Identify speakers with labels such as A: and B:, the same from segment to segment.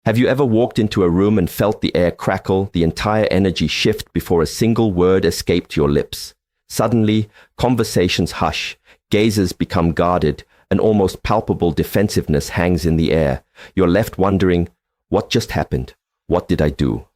A: Have you ever walked into a room and felt the air crackle, the entire energy shift before a single word escaped your lips? Suddenly, conversations hush, gazes become guarded, an almost palpable defensiveness hangs in the air. You're left wondering, what just happened? What did I do?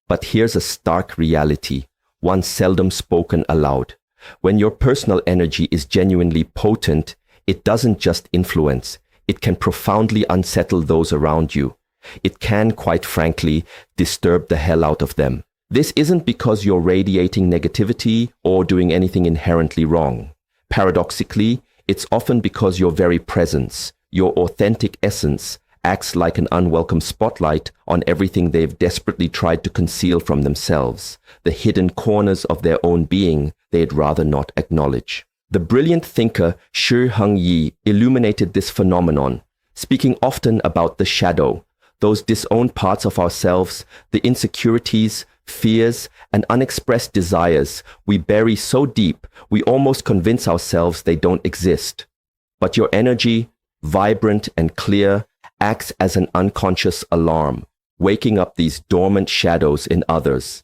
A: But here's a stark reality, one seldom spoken aloud. When your personal energy is genuinely potent, it doesn't just influence, it can profoundly unsettle those around you. It can, quite frankly, disturb the hell out of them. This isn't because you're radiating negativity or doing anything inherently wrong. Paradoxically, it's often because your very presence, your authentic essence, acts like an unwelcome spotlight on everything they've desperately tried to conceal from themselves, the hidden corners of their own being they'd rather not acknowledge. The brilliant thinker Heng illuminated this phenomenon, speaking often about the shadow, those disowned parts of ourselves, the insecurities, fears, and unexpressed desires we bury so deep we almost convince ourselves they don't exist. But your energy, vibrant and clear, acts as an unconscious alarm, waking up these dormant shadows in others.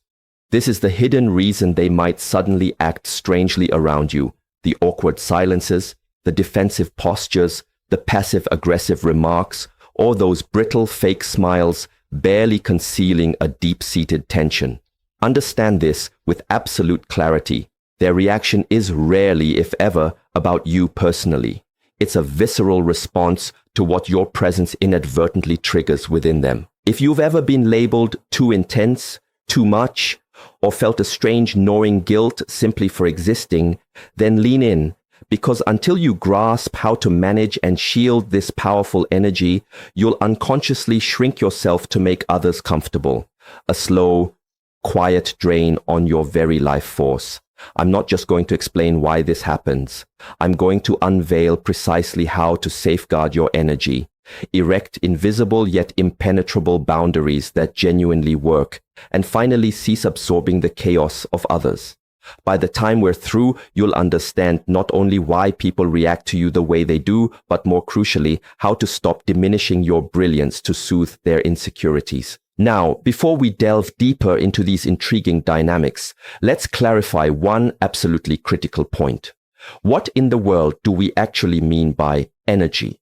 A: This is the hidden reason they might suddenly act strangely around you, the awkward silences, the defensive postures, the passive-aggressive remarks, or those brittle fake smiles barely concealing a deep-seated tension. Understand this with absolute clarity. Their reaction is rarely, if ever, about you personally. It's a visceral response to what your presence inadvertently triggers within them. If you've ever been labeled too intense, too much, or felt a strange gnawing guilt simply for existing, then lean in, because until you grasp how to manage and shield this powerful energy, you'll unconsciously shrink yourself to make others comfortable. A slow, quiet drain on your very life force. I'm not just going to explain why this happens. I'm going to unveil precisely how to safeguard your energy, erect invisible yet impenetrable boundaries that genuinely work, and finally cease absorbing the chaos of others. By the time we're through, you'll understand not only why people react to you the way they do, but more crucially, how to stop diminishing your brilliance to soothe their insecurities. Now, before we delve deeper into these intriguing dynamics, let's clarify one absolutely critical point. What in the world do we actually mean by energy?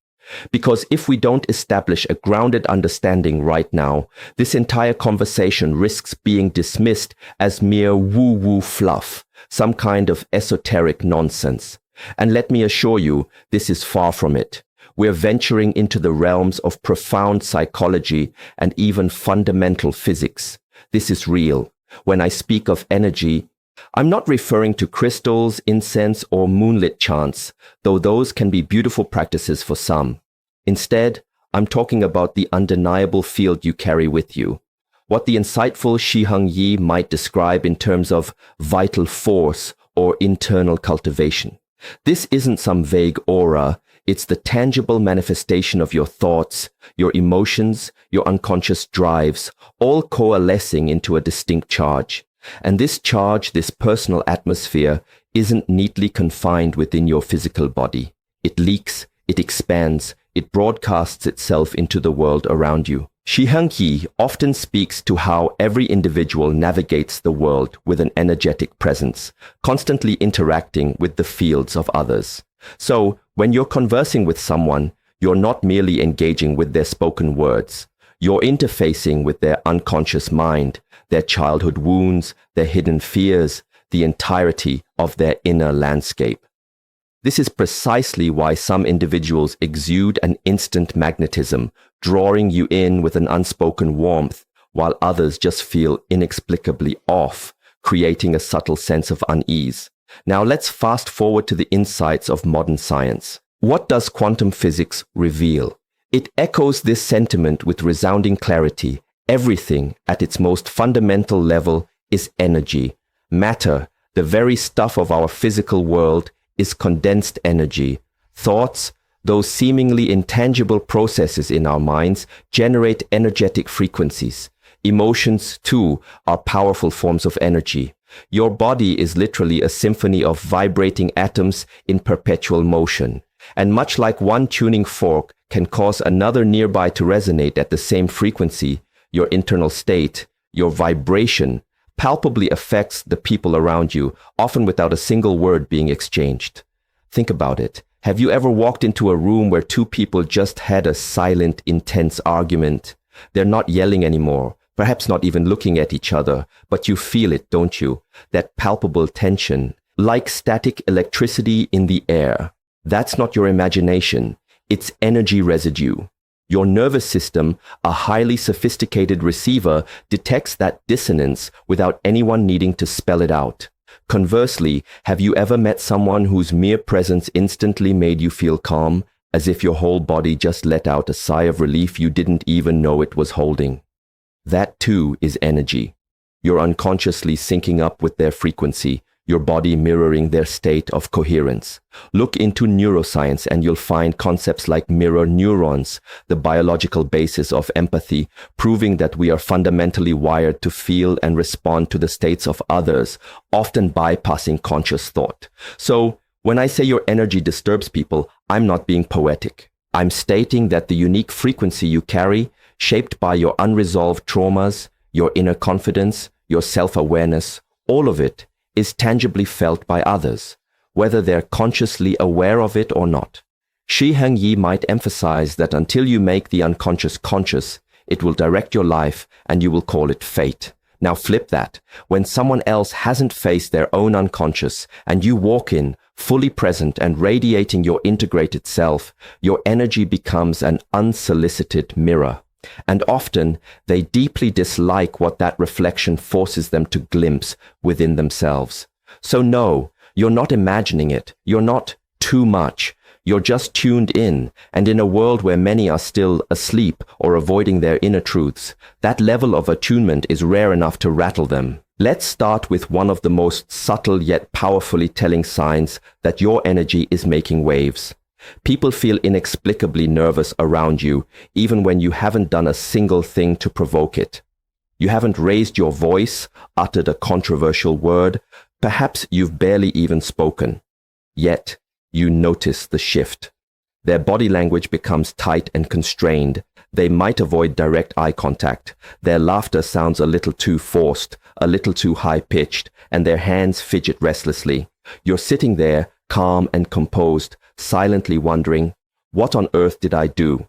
A: Because if we don't establish a grounded understanding right now, this entire conversation risks being dismissed as mere woo-woo fluff, some kind of esoteric nonsense. And let me assure you, this is far from it. We're venturing into the realms of profound psychology and even fundamental physics. This is real. When I speak of energy, I'm not referring to crystals, incense, or moonlit chants, though those can be beautiful practices for some. Instead, I'm talking about the undeniable field you carry with you, what the insightful Heng Yi might describe in terms of vital force or internal cultivation. This isn't some vague aura, it's the tangible manifestation of your thoughts, your emotions, your unconscious drives, all coalescing into a distinct charge. And this charge, this personal atmosphere, isn't neatly confined within your physical body. It leaks, it expands, it broadcasts itself into the world around you. Heng Yi often speaks to how every individual navigates the world with an energetic presence, constantly interacting with the fields of others. So, when you're conversing with someone, you're not merely engaging with their spoken words. You're interfacing with their unconscious mind, their childhood wounds, their hidden fears, the entirety of their inner landscape. This is precisely why some individuals exude an instant magnetism, drawing you in with an unspoken warmth, while others just feel inexplicably off, creating a subtle sense of unease. Now let's fast forward to the insights of modern science. What does quantum physics reveal? It echoes this sentiment with resounding clarity. Everything, at its most fundamental level, is energy. Matter, the very stuff of our physical world, is condensed energy. Thoughts, those seemingly intangible processes in our minds, generate energetic frequencies. Emotions, too, are powerful forms of energy. Your body is literally a symphony of vibrating atoms in perpetual motion. And much like one tuning fork can cause another nearby to resonate at the same frequency, your internal state, your vibration, palpably affects the people around you, often without a single word being exchanged. Think about it. Have you ever walked into a room where two people just had a silent, intense argument? They're not yelling anymore, perhaps not even looking at each other, but you feel it, don't you? That palpable tension, like static electricity in the air. That's not your imagination. It's energy residue. Your nervous system, a highly sophisticated receiver, detects that dissonance without anyone needing to spell it out. Conversely, have you ever met someone whose mere presence instantly made you feel calm, as if your whole body just let out a sigh of relief you didn't even know it was holding? That too is energy. You're unconsciously syncing up with their frequency, your body mirroring their state of coherence. Look into neuroscience and you'll find concepts like mirror neurons, the biological basis of empathy, proving that we are fundamentally wired to feel and respond to the states of others, often bypassing conscious thought. So, when I say your energy disturbs people, I'm not being poetic. I'm stating that the unique frequency you carry, shaped by your unresolved traumas, your inner confidence, your self-awareness, all of it, is tangibly felt by others, whether they're consciously aware of it or not. Heng might emphasize that until you make the unconscious conscious, it will direct your life and you will call it fate. Now flip that. When someone else hasn't faced their own unconscious and you walk in, fully present and radiating your integrated self, your energy becomes an unsolicited mirror. And often, they deeply dislike what that reflection forces them to glimpse within themselves. So no, you're not imagining it. You're not too much. You're just tuned in. And in a world where many are still asleep or avoiding their inner truths, that level of attunement is rare enough to rattle them. Let's start with one of the most subtle yet powerfully telling signs that your energy is making waves. People feel inexplicably nervous around you, even when you haven't done a single thing to provoke it. You haven't raised your voice, uttered a controversial word, perhaps you've barely even spoken. Yet, you notice the shift. Their body language becomes tight and constrained. They might avoid direct eye contact. Their laughter sounds a little too forced, a little too high-pitched, and their hands fidget restlessly. You're sitting there, calm and composed, silently wondering, what on earth did I do?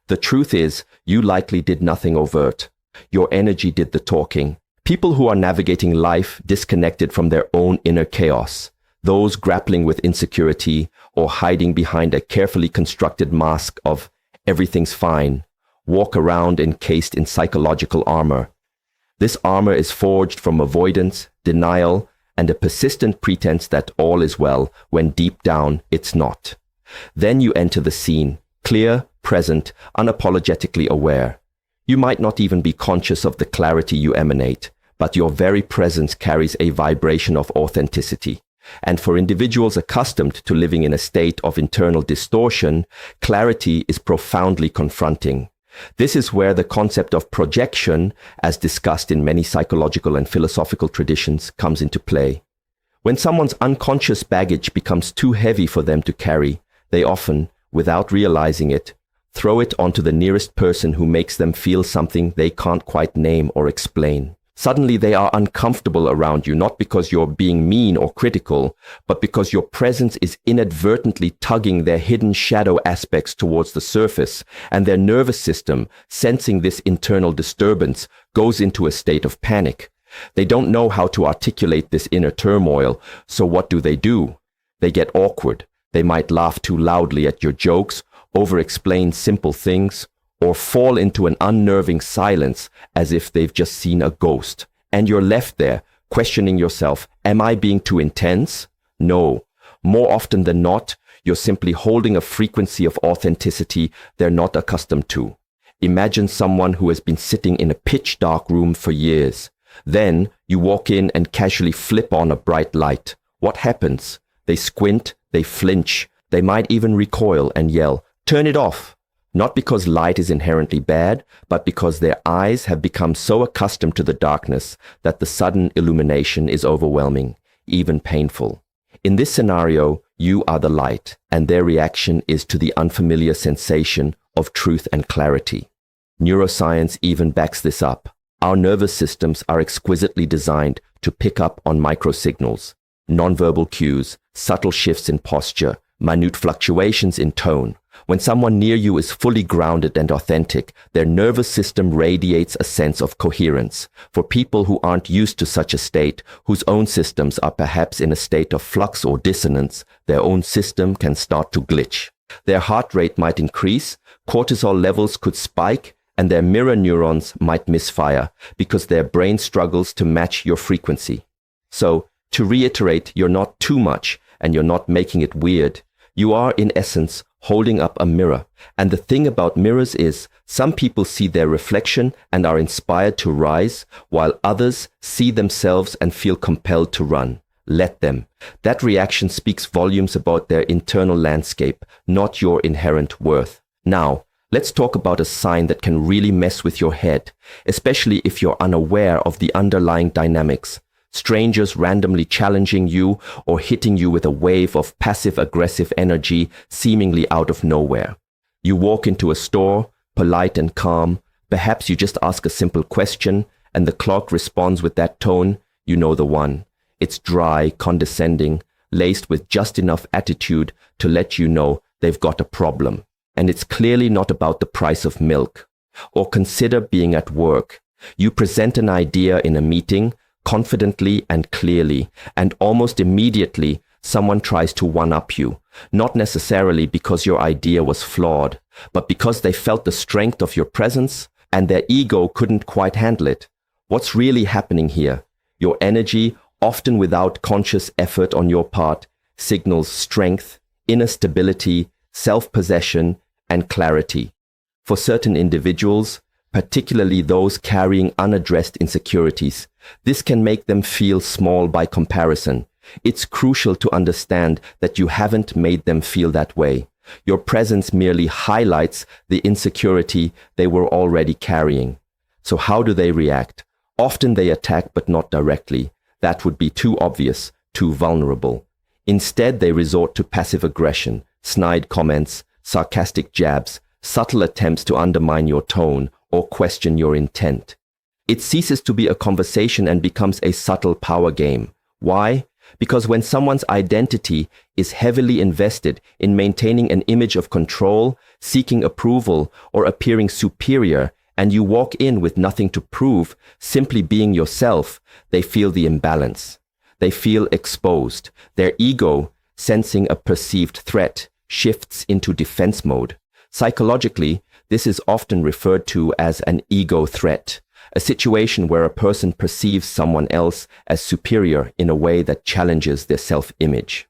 A: The truth is, you likely did nothing overt. Your energy did the talking. People who are navigating life disconnected from their own inner chaos, those grappling with insecurity or hiding behind a carefully constructed mask of everything's fine, walk around encased in psychological armor. This armor is forged from avoidance, denial, and a persistent pretense that all is well, when deep down it's not. Then you enter the scene, clear, present, unapologetically aware. You might not even be conscious of the clarity you emanate, but your very presence carries a vibration of authenticity. And for individuals accustomed to living in a state of internal distortion, clarity is profoundly confronting. This is where the concept of projection, as discussed in many psychological and philosophical traditions, comes into play. When someone's unconscious baggage becomes too heavy for them to carry, they often, without realizing it, throw it onto the nearest person who makes them feel something they can't quite name or explain. Suddenly they are uncomfortable around you, not because you're being mean or critical, but because your presence is inadvertently tugging their hidden shadow aspects towards the surface, and their nervous system, sensing this internal disturbance, goes into a state of panic. They don't know how to articulate this inner turmoil, so what do? They get awkward. They might laugh too loudly at your jokes, over-explain simple things, or fall into an unnerving silence as if they've just seen a ghost. And you're left there, questioning yourself, am I being too intense? No. More often than not, you're simply holding a frequency of authenticity they're not accustomed to. Imagine someone who has been sitting in a pitch-dark room for years. Then you walk in and casually flip on a bright light. What happens? They squint, they flinch, they might even recoil and yell, "Turn it off!" Not because light is inherently bad, but because their eyes have become so accustomed to the darkness that the sudden illumination is overwhelming, even painful. In this scenario, you are the light, and their reaction is to the unfamiliar sensation of truth and clarity. Neuroscience even backs this up. Our nervous systems are exquisitely designed to pick up on microsignals, nonverbal cues, subtle shifts in posture, minute fluctuations in tone. When someone near you is fully grounded and authentic, their nervous system radiates a sense of coherence. For people who aren't used to such a state, whose own systems are perhaps in a state of flux or dissonance, their own system can start to glitch. Their heart rate might increase, cortisol levels could spike, and their mirror neurons might misfire because their brain struggles to match your frequency. So, to reiterate, you're not too much, and you're not making it weird. You are, in essence, holding up a mirror. And the thing about mirrors is, some people see their reflection and are inspired to rise, while others see themselves and feel compelled to run. Let them. That reaction speaks volumes about their internal landscape, not your inherent worth. Now, let's talk about a sign that can really mess with your head, especially if you're unaware of the underlying dynamics. Strangers randomly challenging you or hitting you with a wave of passive-aggressive energy seemingly out of nowhere. You walk into a store, polite and calm. Perhaps you just ask a simple question, and the clerk responds with that tone. You know the one. It's dry, condescending, laced with just enough attitude to let you know they've got a problem. And it's clearly not about the price of milk. Or consider being at work. You present an idea in a meeting, confidently and clearly, and almost immediately someone tries to one-up you, not necessarily because your idea was flawed, but because they felt the strength of your presence and their ego couldn't quite handle it. What's really happening here? Your energy, often without conscious effort on your part, signals strength, inner stability, self-possession, and clarity. For certain individuals, particularly those carrying unaddressed insecurities, this can make them feel small by comparison. It's crucial to understand that you haven't made them feel that way. Your presence merely highlights the insecurity they were already carrying. So how do they react? Often they attack, but not directly. That would be too obvious, too vulnerable. Instead, they resort to passive aggression, snide comments, sarcastic jabs, subtle attempts to undermine your tone or question your intent. It ceases to be a conversation and becomes a subtle power game. Why? Because when someone's identity is heavily invested in maintaining an image of control, seeking approval, or appearing superior, and you walk in with nothing to prove, simply being yourself, they feel the imbalance. They feel exposed. Their ego, sensing a perceived threat, shifts into defense mode. Psychologically, this is often referred to as an ego threat, a situation where a person perceives someone else as superior in a way that challenges their self-image.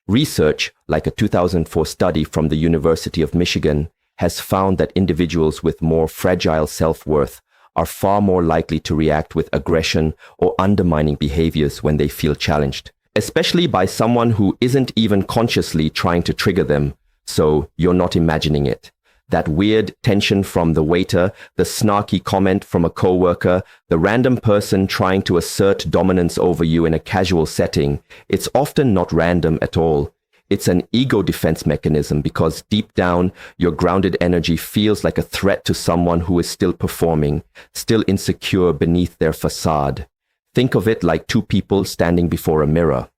A: Research, like a 2004 study from the University of Michigan, has found that individuals with more fragile self-worth are far more likely to react with aggression or undermining behaviors when they feel challenged, especially by someone who isn't even consciously trying to trigger them, so you're not imagining it. That weird tension from the waiter, the snarky comment from a coworker, the random person trying to assert dominance over you in a casual setting, it's often not random at all. It's an ego defense mechanism because deep down, your grounded energy feels like a threat to someone who is still performing, still insecure beneath their facade. Think of it like two people standing before a mirror.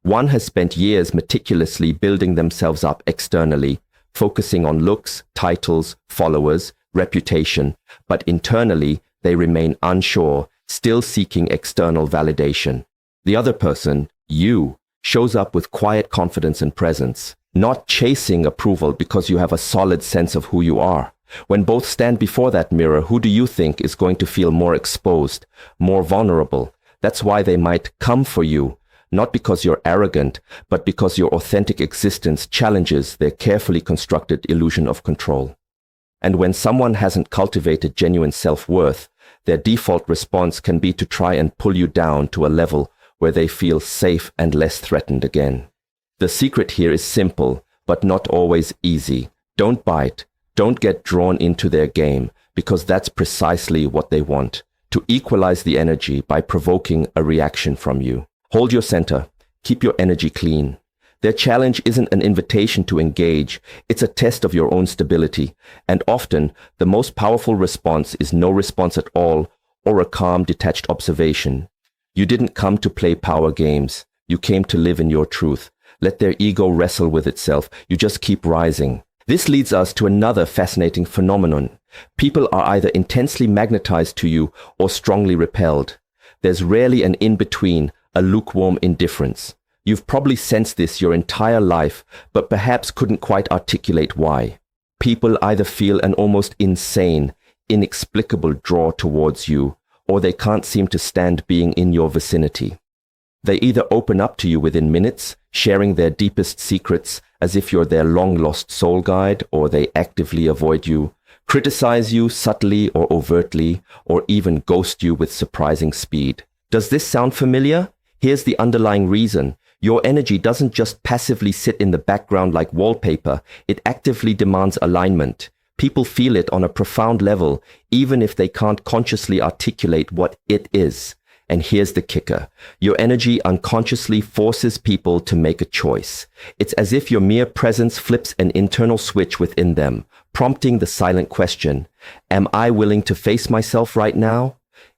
A: One has spent years meticulously building themselves up externally, focusing on looks, titles, followers, reputation, but internally they remain unsure, still seeking external validation. The other person, you, shows up with quiet confidence and presence, not chasing approval because you have a solid sense of who you are. When both stand before that mirror, who do you think is going to feel more exposed, more vulnerable? That's why they might come for you, not because you're arrogant, but because your authentic existence challenges their carefully constructed illusion of control. And when someone hasn't cultivated genuine self-worth, their default response can be to try and pull you down to a level where they feel safe and less threatened again. The secret here is simple, but not always easy. Don't bite. Don't get drawn into their game, because that's precisely what they want, to equalize the energy by provoking a reaction from you. Hold your center. Keep your energy clean. Their challenge isn't an invitation to engage, it's a test of your own stability. And often, the most powerful response is no response at all, or a calm, detached observation. You didn't come to play power games. You came to live in your truth. Let their ego wrestle with itself. You just keep rising. This leads us to another fascinating phenomenon. People are either intensely magnetized to you or strongly repelled. There's rarely an in-between, a lukewarm indifference. You've probably sensed this your entire life, but perhaps couldn't quite articulate why. People either feel an almost insane, inexplicable draw towards you, or they can't seem to stand being in your vicinity. They either open up to you within minutes, sharing their deepest secrets as if you're their long-lost soul guide, or they actively avoid you, criticize you subtly or overtly, or even ghost you with surprising speed. Does this sound familiar? Here's the underlying reason. Your energy doesn't just passively sit in the background like wallpaper, it actively demands alignment. People feel it on a profound level, even if they can't consciously articulate what it is. And here's the kicker. Your energy unconsciously forces people to make a choice. It's as if your mere presence flips an internal switch within them, prompting the silent question, am I willing to face myself right now?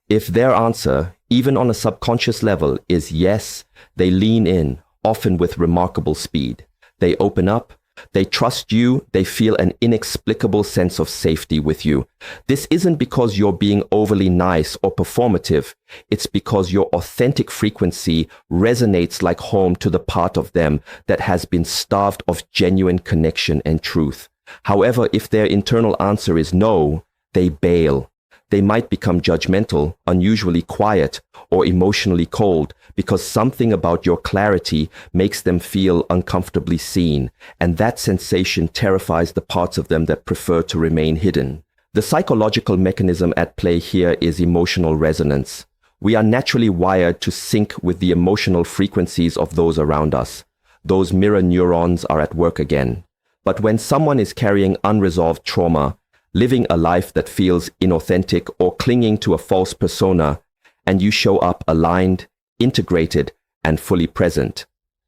A: If their answer, even on a subconscious level, is yes, they lean in, often with remarkable speed. They open up, they trust you, they feel an inexplicable sense of safety with you. This isn't because you're being overly nice or performative. It's because your authentic frequency resonates like home to the part of them that has been starved of genuine connection and truth. However, if their internal answer is no, they bail. They might become judgmental, unusually quiet, or emotionally cold because something about your clarity makes them feel uncomfortably seen, and that sensation terrifies the parts of them that prefer to remain hidden. The psychological mechanism at play here is emotional resonance. We are naturally wired to sync with the emotional frequencies of those around us. Those mirror neurons are at work again. But when someone is carrying unresolved trauma, living a life that feels inauthentic or clinging to a false persona, and you show up aligned, integrated, and fully present,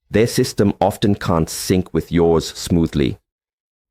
A: their system often can't sync with yours smoothly.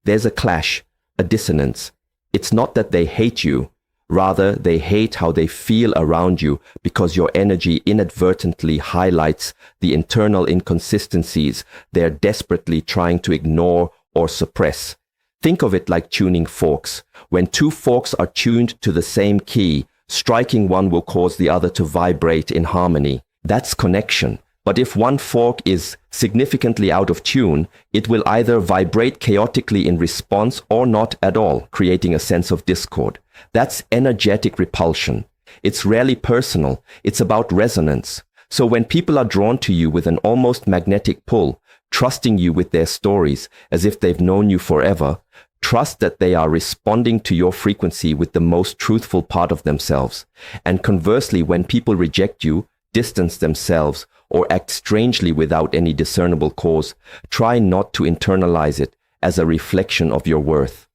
A: There's a clash, a dissonance. It's not that they hate you, rather they hate how they feel around you because your energy inadvertently highlights the internal inconsistencies they're desperately trying to ignore or suppress. Think of it like tuning forks. When two forks are tuned to the same key, striking one will cause the other to vibrate in harmony. That's connection. But if one fork is significantly out of tune, it will either vibrate chaotically in response or not at all, creating a sense of discord. That's energetic repulsion. It's rarely personal. It's about resonance. So when people are drawn to you with an almost magnetic pull, trusting you with their stories as if they've known you forever, trust that they are responding to your frequency with the most truthful part of themselves. And conversely, when people reject you, distance themselves, or act strangely without any discernible cause, try not to internalize it as a reflection of your worth.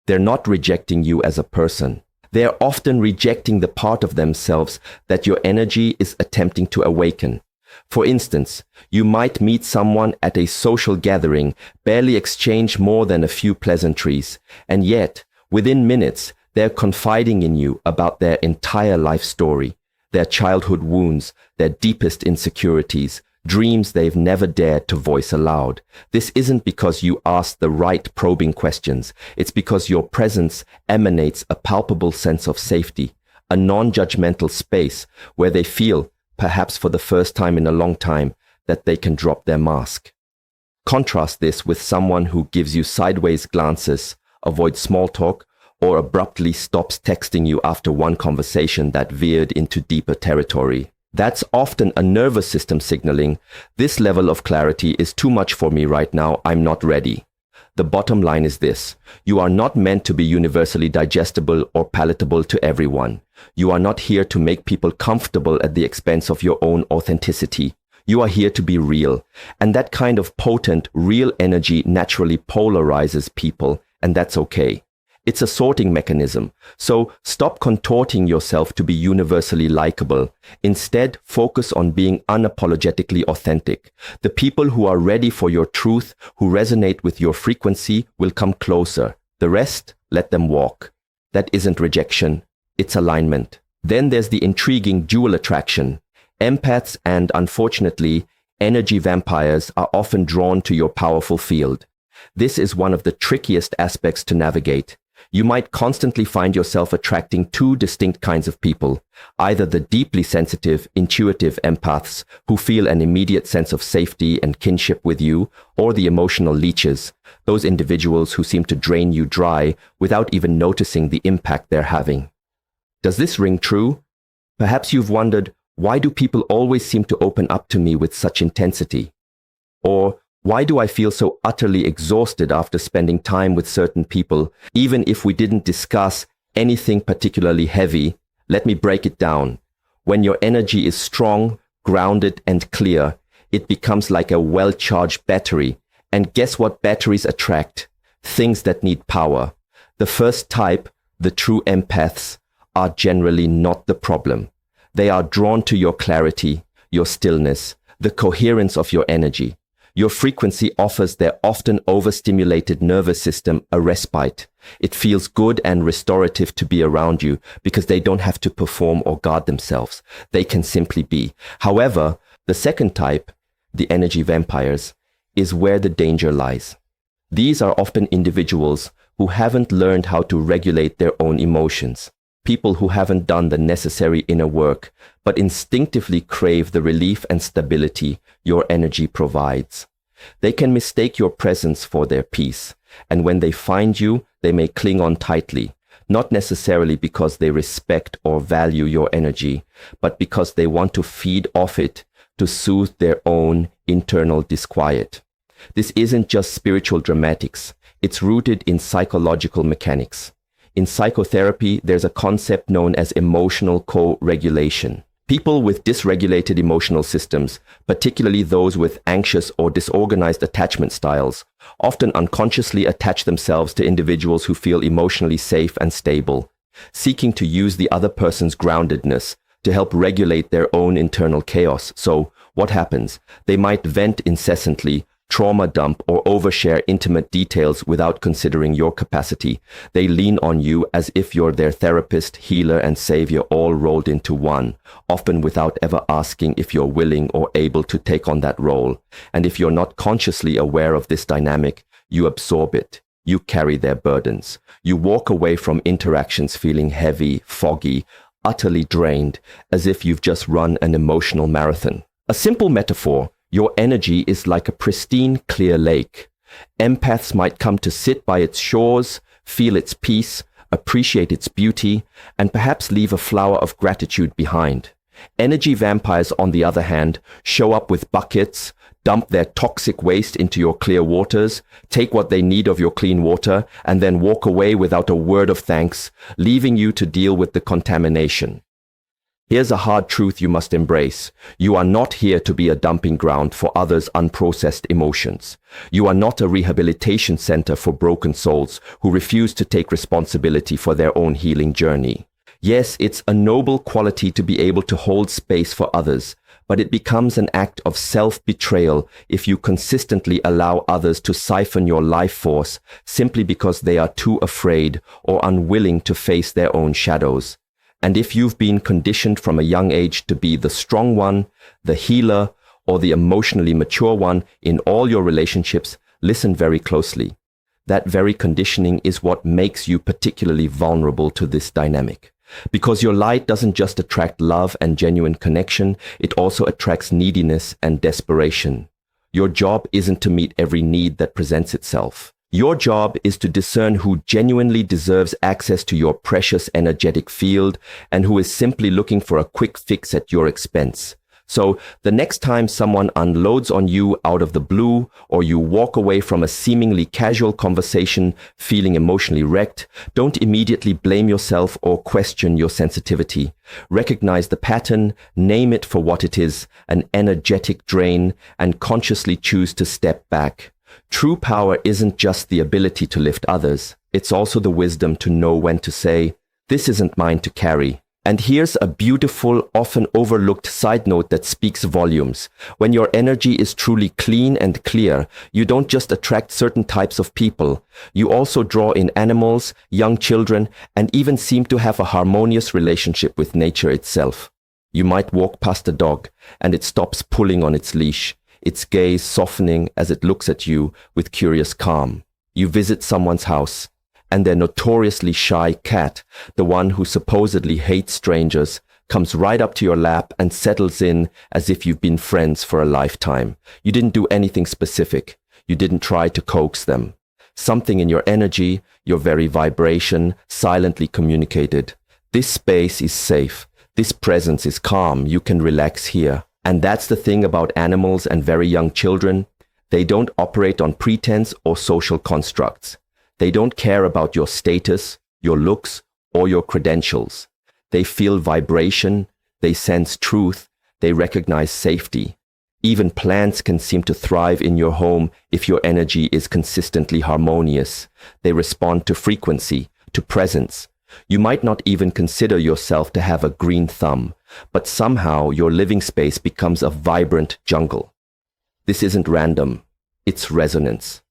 A: They're not rejecting you as a person. They're often rejecting the part of themselves that your energy is attempting to awaken. For instance, you might meet someone at a social gathering, barely exchange more than a few pleasantries, and yet, within minutes, they're confiding in you about their entire life story, their childhood wounds, their deepest insecurities, dreams they've never dared to voice aloud. This isn't because you asked the right probing questions. It's because your presence emanates a palpable sense of safety, a non-judgmental space where they feel, perhaps for the first time in a long time, that they can drop their mask. Contrast this with someone who gives you sideways glances, avoids small talk, or abruptly stops texting you after one conversation that veered into deeper territory. That's often a nervous system signaling, this level of clarity is too much for me right now, I'm not ready. The bottom line is this: you are not meant to be universally digestible or palatable to everyone. You are not here to make people comfortable at the expense of your own authenticity. You are here to be real. And that kind of potent, real energy naturally polarizes people, and that's okay. It's a sorting mechanism. So stop contorting yourself to be universally likable. Instead, focus on being unapologetically authentic. The people who are ready for your truth, who resonate with your frequency, will come closer. The rest, let them walk. That isn't rejection, it's alignment. Then there's the intriguing dual attraction. Empaths and, unfortunately, energy vampires are often drawn to your powerful field. This is one of the trickiest aspects to navigate. You might constantly find yourself attracting two distinct kinds of people, either the deeply sensitive, intuitive empaths who feel an immediate sense of safety and kinship with you, or the emotional leeches, those individuals who seem to drain you dry without even noticing the impact they're having. Does this ring true? Perhaps you've wondered, why do people always seem to open up to me with such intensity? Or, why do I feel so utterly exhausted after spending time with certain people, even if we didn't discuss anything particularly heavy? Let me break it down. When your energy is strong, grounded, and clear, it becomes like a well-charged battery. And guess what batteries attract? Things that need power. The first type, the true empaths, are generally not the problem. They are drawn to your clarity, your stillness, the coherence of your energy. Your frequency offers their often overstimulated nervous system a respite. It feels good and restorative to be around you because they don't have to perform or guard themselves. They can simply be. However, the second type, the energy vampires, is where the danger lies. These are often individuals who haven't learned how to regulate their own emotions. People who haven't done the necessary inner work, but instinctively crave the relief and stability your energy provides. They can mistake your presence for their peace, and when they find you, they may cling on tightly, not necessarily because they respect or value your energy, but because they want to feed off it to soothe their own internal disquiet. This isn't just spiritual dramatics, it's rooted in psychological mechanics. In psychotherapy, there's a concept known as emotional co-regulation. People with dysregulated emotional systems, particularly those with anxious or disorganized attachment styles, often unconsciously attach themselves to individuals who feel emotionally safe and stable, seeking to use the other person's groundedness to help regulate their own internal chaos. So, what happens? They might vent incessantly, trauma dump, or overshare intimate details without considering your capacity. They lean on you as if you're their therapist, healer, and savior all rolled into one, often without ever asking if you're willing or able to take on that role. And if you're not consciously aware of this dynamic, you absorb it. You carry their burdens. You walk away from interactions feeling heavy, foggy, utterly drained, as if you've just run an emotional marathon. A simple metaphor: your energy is like a pristine, clear lake. Empaths might come to sit by its shores, feel its peace, appreciate its beauty, and perhaps leave a flower of gratitude behind. Energy vampires, on the other hand, show up with buckets, dump their toxic waste into your clear waters, take what they need of your clean water, and then walk away without a word of thanks, leaving you to deal with the contamination. Here's a hard truth you must embrace. You are not here to be a dumping ground for others' unprocessed emotions. You are not a rehabilitation center for broken souls who refuse to take responsibility for their own healing journey. Yes, it's a noble quality to be able to hold space for others, but it becomes an act of self-betrayal if you consistently allow others to siphon your life force simply because they are too afraid or unwilling to face their own shadows. And if you've been conditioned from a young age to be the strong one, the healer, or the emotionally mature one in all your relationships, listen very closely. That very conditioning is what makes you particularly vulnerable to this dynamic. Because your light doesn't just attract love and genuine connection, it also attracts neediness and desperation. Your job isn't to meet every need that presents itself. Your job is to discern who genuinely deserves access to your precious energetic field and who is simply looking for a quick fix at your expense. So the next time someone unloads on you out of the blue, or you walk away from a seemingly casual conversation feeling emotionally wrecked, don't immediately blame yourself or question your sensitivity. Recognize the pattern, name it for what it is, an energetic drain, and consciously choose to step back. True power isn't just the ability to lift others. It's also the wisdom to know when to say, "This isn't mine to carry." And here's a beautiful, often overlooked side note that speaks volumes. When your energy is truly clean and clear, you don't just attract certain types of people. You also draw in animals, young children, and even seem to have a harmonious relationship with nature itself. You might walk past a dog, and it stops pulling on its leash, its gaze softening as it looks at you with curious calm. You visit someone's house, and their notoriously shy cat, the one who supposedly hates strangers, comes right up to your lap and settles in as if you've been friends for a lifetime. You didn't do anything specific. You didn't try to coax them. Something in your energy, your very vibration, silently communicated. This space is safe. This presence is calm. You can relax here. And that's the thing about animals and very young children. They don't operate on pretense or social constructs. They don't care about your status, your looks, or your credentials. They feel vibration, they sense truth, they recognize safety. Even plants can seem to thrive in your home if your energy is consistently harmonious. They respond to frequency, to presence. You might not even consider yourself to have a green thumb, but somehow your living space becomes a vibrant jungle. This isn't random, it's resonance.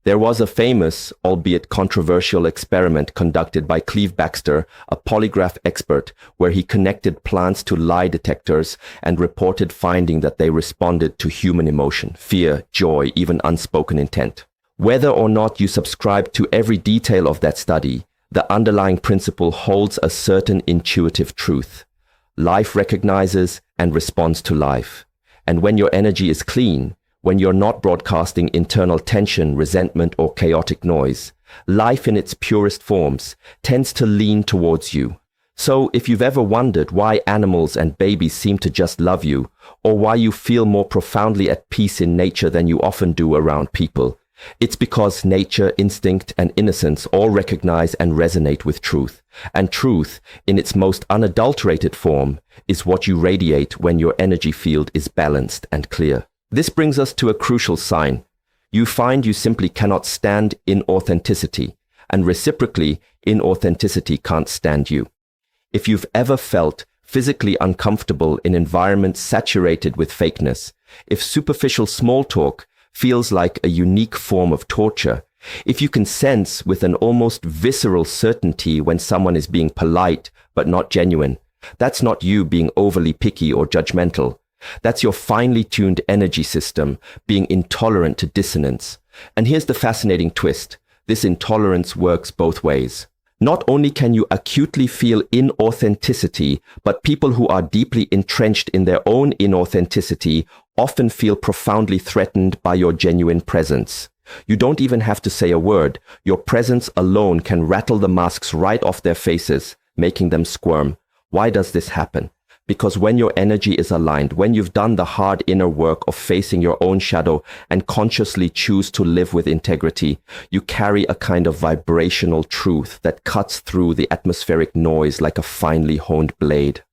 A: There was a famous, albeit controversial experiment conducted by Cleve Baxter, a polygraph expert, where he connected plants to lie detectors and reported finding that they responded to human emotion, fear, joy, even unspoken intent. Whether or not you subscribe to every detail of that study, the underlying principle holds a certain intuitive truth. Life recognizes and responds to life. And when your energy is clean, when you're not broadcasting internal tension, resentment, or chaotic noise, life in its purest forms tends to lean towards you. So if you've ever wondered why animals and babies seem to just love you, or why you feel more profoundly at peace in nature than you often do around people, it's because nature, instinct, and innocence all recognize and resonate with truth. And truth, in its most unadulterated form, is what you radiate when your energy field is balanced and clear. This brings us to a crucial sign. You find you simply cannot stand inauthenticity, and reciprocally, inauthenticity can't stand you. If you've ever felt physically uncomfortable in environments saturated with fakeness, if superficial small talk feels like a unique form of torture, if you can sense with an almost visceral certainty when someone is being polite but not genuine, that's not you being overly picky or judgmental. That's your finely tuned energy system being intolerant to dissonance. And here's the fascinating twist. This intolerance works both ways. Not only can you acutely feel inauthenticity, but people who are deeply entrenched in their own inauthenticity often feel profoundly threatened by your genuine presence. You don't even have to say a word. Your presence alone can rattle the masks right off their faces, making them squirm. Why does this happen? Because when your energy is aligned, when you've done the hard inner work of facing your own shadow and consciously choose to live with integrity, you carry a kind of vibrational truth that cuts through the atmospheric noise like a finely honed blade.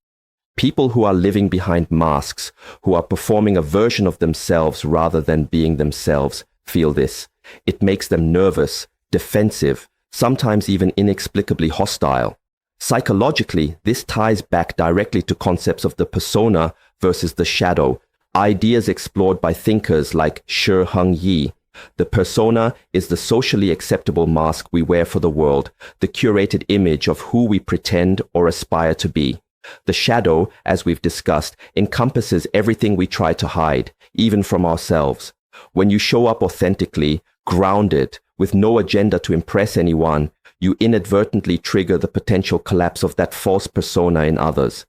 A: People who are living behind masks, who are performing a version of themselves rather than being themselves, feel this. It makes them nervous, defensive, sometimes even inexplicably hostile. Psychologically, this ties back directly to concepts of the persona versus the shadow, ideas explored by thinkers like Heng. The persona is the socially acceptable mask we wear for the world, the curated image of who we pretend or aspire to be. The shadow, as we've discussed, encompasses everything we try to hide, even from ourselves. When you show up authentically, grounded, with no agenda to impress anyone, you inadvertently trigger the potential collapse of that false persona in others.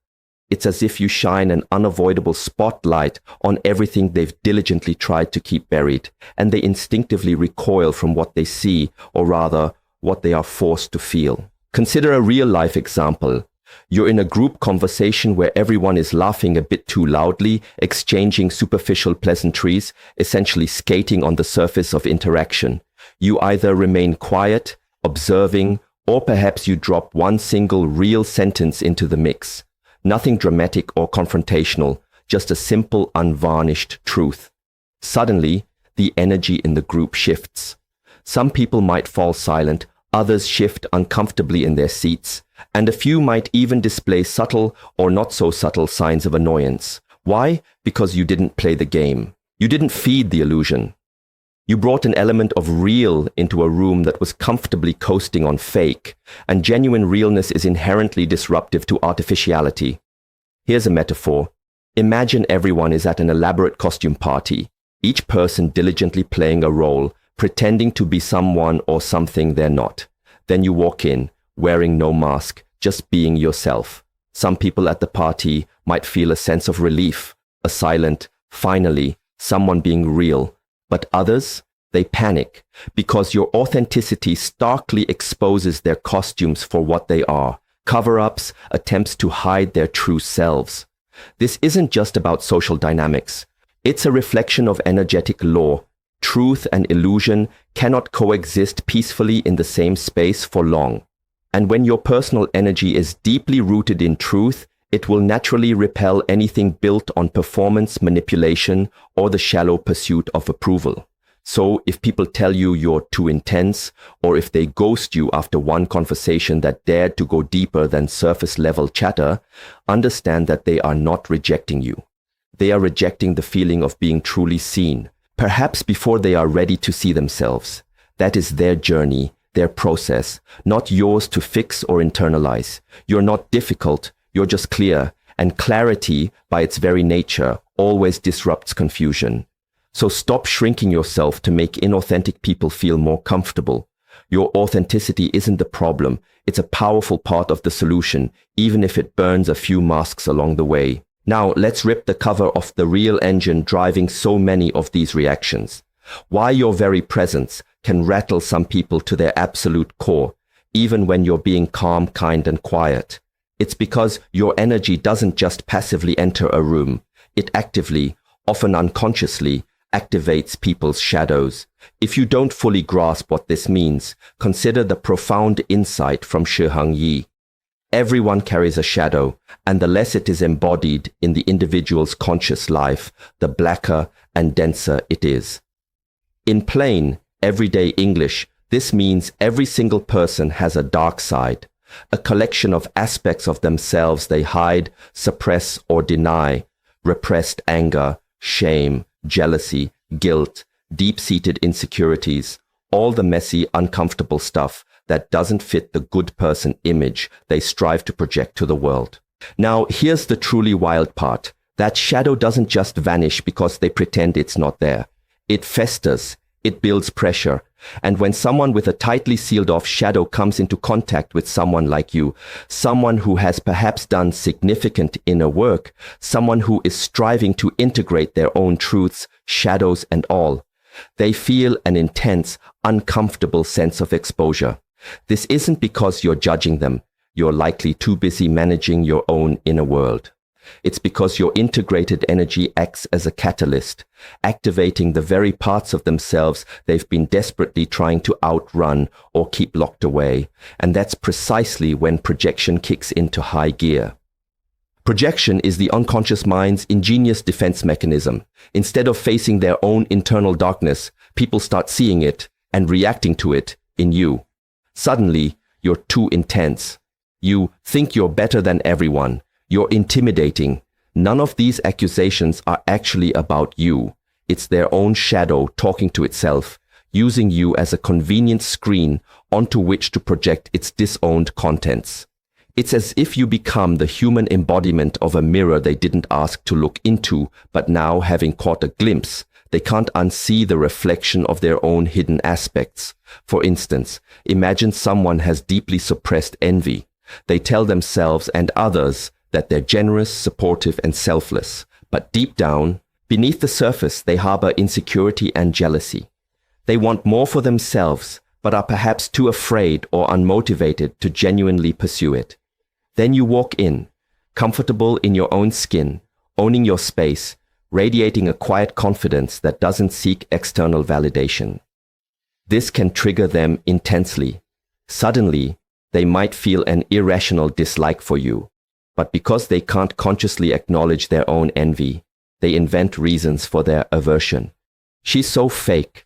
A: It's as if you shine an unavoidable spotlight on everything they've diligently tried to keep buried, and they instinctively recoil from what they see, or rather, what they are forced to feel. Consider a real-life example. You're in a group conversation where everyone is laughing a bit too loudly, exchanging superficial pleasantries, essentially skating on the surface of interaction. You either remain quiet, observing, or perhaps you drop one single real sentence into the mix. Nothing dramatic or confrontational, just a simple, unvarnished truth. Suddenly, the energy in the group shifts. Some people might fall silent, Others shift uncomfortably in their seats, and a few might even display subtle or not so subtle signs of annoyance. Why? Because you didn't play the game. You didn't feed the illusion. You brought an element of real into a room that was comfortably coasting on fake, and genuine realness is inherently disruptive to artificiality. Here's a metaphor. Imagine everyone is at an elaborate costume party, each person diligently playing a role, pretending to be someone or something they're not. Then you walk in, wearing no mask, just being yourself. Some people at the party might feel a sense of relief, a silent, finally, someone being real. But others, they panic because your authenticity starkly exposes their costumes for what they are, cover-ups, attempts to hide their true selves. This isn't just about social dynamics. It's a reflection of energetic law. Truth and illusion cannot coexist peacefully in the same space for long. And when your personal energy is deeply rooted in truth, it will naturally repel anything built on performance, manipulation, or the shallow pursuit of approval. So if people tell you you're too intense, or if they ghost you after one conversation that dared to go deeper than surface-level chatter, understand that they are not rejecting you. They are rejecting the feeling of being truly seen, perhaps before they are ready to see themselves. That is their journey, their process, not yours to fix or internalize. You're not difficult, you're just clear, and clarity, by its very nature, always disrupts confusion. So stop shrinking yourself to make inauthentic people feel more comfortable. Your authenticity isn't the problem, it's a powerful part of the solution, even if it burns a few masks along the way. Now, let's rip the cover off the real engine driving so many of these reactions. Why your very presence can rattle some people to their absolute core, even when you're being calm, kind, and quiet. It's because your energy doesn't just passively enter a room. It actively, often unconsciously, activates people's shadows. If you don't fully grasp what this means, consider the profound insight from Heng Yi. Everyone carries a shadow, and the less it is embodied in the individual's conscious life, the blacker and denser it is. In plain, everyday English, this means every single person has a dark side, a collection of aspects of themselves they hide, suppress, or deny: repressed anger, shame, jealousy, guilt, deep-seated insecurities, all the messy, uncomfortable stuff that doesn't fit the good person image they strive to project to the world. Now, here's the truly wild part. That shadow doesn't just vanish because they pretend it's not there. It festers, it builds pressure, and when someone with a tightly sealed-off shadow comes into contact with someone like you, someone who has perhaps done significant inner work, someone who is striving to integrate their own truths, shadows and all, they feel an intense, uncomfortable sense of exposure. This isn't because you're judging them. You're likely too busy managing your own inner world. It's because your integrated energy acts as a catalyst, activating the very parts of themselves they've been desperately trying to outrun or keep locked away. And that's precisely when projection kicks into high gear. Projection is the unconscious mind's ingenious defense mechanism. Instead of facing their own internal darkness, people start seeing it and reacting to it in you. Suddenly, you're too intense. You think you're better than everyone. You're intimidating. None of these accusations are actually about you. It's their own shadow talking to itself, using you as a convenient screen onto which to project its disowned contents. It's as if you become the human embodiment of a mirror they didn't ask to look into, but now, having caught a glimpse, they can't unsee the reflection of their own hidden aspects. For instance, imagine someone has deeply suppressed envy. They tell themselves and others that they're generous, supportive, and selfless. But deep down, beneath the surface, they harbor insecurity and jealousy. They want more for themselves, but are perhaps too afraid or unmotivated to genuinely pursue it. Then you walk in, comfortable in your own skin, owning your space, radiating a quiet confidence that doesn't seek external validation. This can trigger them intensely. Suddenly, they might feel an irrational dislike for you. But because they can't consciously acknowledge their own envy, they invent reasons for their aversion. She's so fake.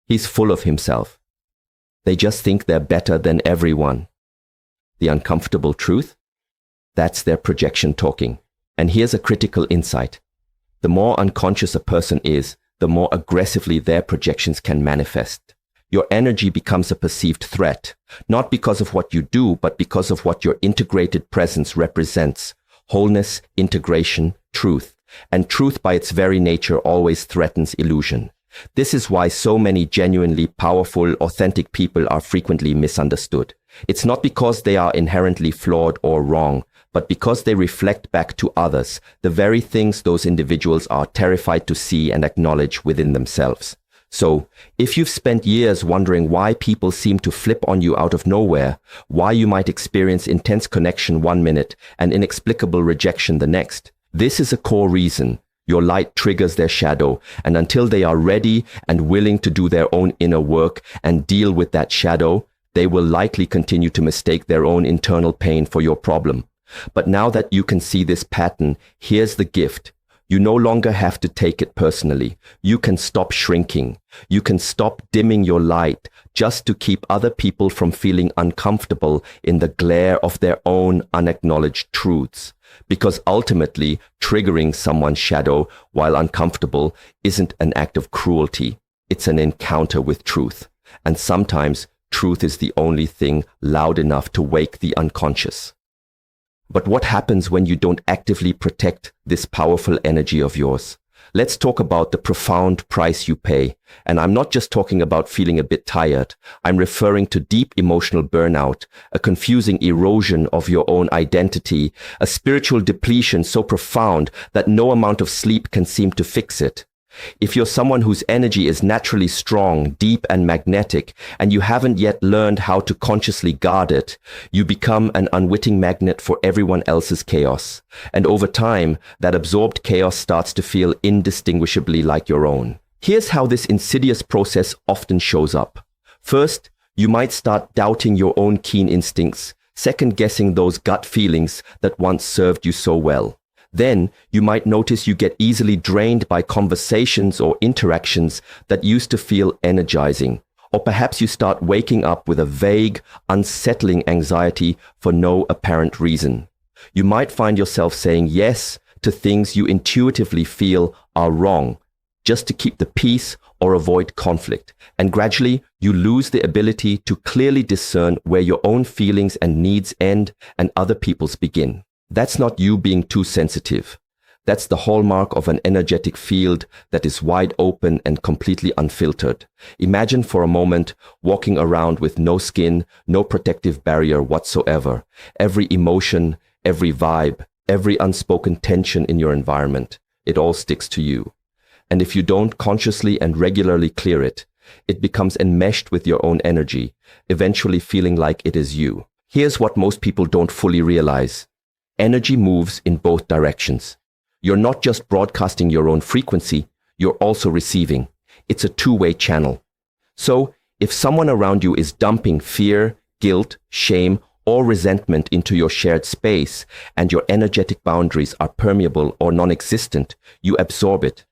A: He's full of himself. They just think they're better than everyone. The uncomfortable truth? That's their projection talking. And here's a critical insight. The more unconscious a person is, the more aggressively their projections can manifest. Your energy becomes a perceived threat, not because of what you do, but because of what your integrated presence represents. Wholeness, integration, truth. And truth by its very nature always threatens illusion. This is why so many genuinely powerful, authentic people are frequently misunderstood. It's not because they are inherently flawed or wrong, but because they reflect back to others the very things those individuals are terrified to see and acknowledge within themselves. So, if you've spent years wondering why people seem to flip on you out of nowhere, why you might experience intense connection one minute and inexplicable rejection the next, this is a core reason. Your light triggers their shadow, and until they are ready and willing to do their own inner work and deal with that shadow, they will likely continue to mistake their own internal pain for your problem. But now that you can see this pattern, here's the gift. You no longer have to take it personally. You can stop shrinking. You can stop dimming your light just to keep other people from feeling uncomfortable in the glare of their own unacknowledged truths. Because ultimately, triggering someone's shadow while uncomfortable isn't an act of cruelty. It's an encounter with truth. And sometimes, truth is the only thing loud enough to wake the unconscious. But what happens when you don't actively protect this powerful energy of yours? Let's talk about the profound price you pay. And I'm not just talking about feeling a bit tired. I'm referring to deep emotional burnout, a confusing erosion of your own identity, a spiritual depletion so profound that no amount of sleep can seem to fix it. If you're someone whose energy is naturally strong, deep and magnetic, and you haven't yet learned how to consciously guard it, you become an unwitting magnet for everyone else's chaos. And over time, that absorbed chaos starts to feel indistinguishably like your own. Here's how this insidious process often shows up. First, you might start doubting your own keen instincts, second-guessing those gut feelings that once served you so well. Then you might notice you get easily drained by conversations or interactions that used to feel energizing. Or perhaps you start waking up with a vague, unsettling anxiety for no apparent reason. You might find yourself saying yes to things you intuitively feel are wrong, just to keep the peace or avoid conflict. And gradually, you lose the ability to clearly discern where your own feelings and needs end and other people's begin. That's not you being too sensitive. That's the hallmark of an energetic field that is wide open and completely unfiltered. Imagine for a moment walking around with no skin, no protective barrier whatsoever. Every emotion, every vibe, every unspoken tension in your environment, it all sticks to you. And if you don't consciously and regularly clear it, it becomes enmeshed with your own energy, eventually feeling like it is you. Here's what most people don't fully realize. Energy moves in both directions. You're not just broadcasting your own frequency, you're also receiving. It's a two-way channel. So, if someone around you is dumping fear, guilt, shame, or resentment into your shared space, and your energetic boundaries are permeable or non-existent, you absorb it.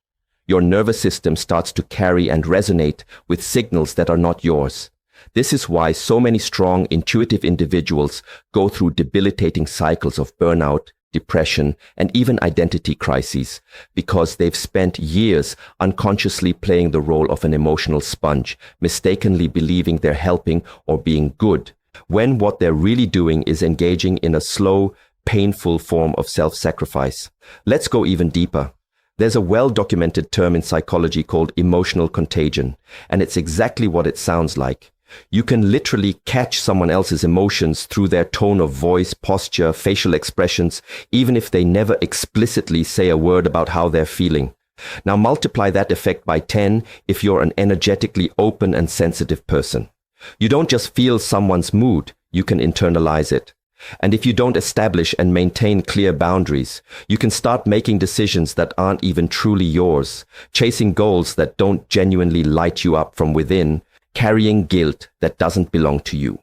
A: Your nervous system starts to carry and resonate with signals that are not yours. This is why so many strong, intuitive individuals go through debilitating cycles of burnout, depression, and even identity crises, because they've spent years unconsciously playing the role of an emotional sponge, mistakenly believing they're helping or being good, when what they're really doing is engaging in a slow, painful form of self-sacrifice. Let's go even deeper. There's a well-documented term in psychology called emotional contagion, and it's exactly what it sounds like. You can literally catch someone else's emotions through their tone of voice, posture, facial expressions, even if they never explicitly say a word about how they're feeling. Now multiply that effect by 10 if you're an energetically open and sensitive person. You don't just feel someone's mood, you can internalize it. And if you don't establish and maintain clear boundaries, you can start making decisions that aren't even truly yours, chasing goals that don't genuinely light you up from within, carrying guilt that doesn't belong to you.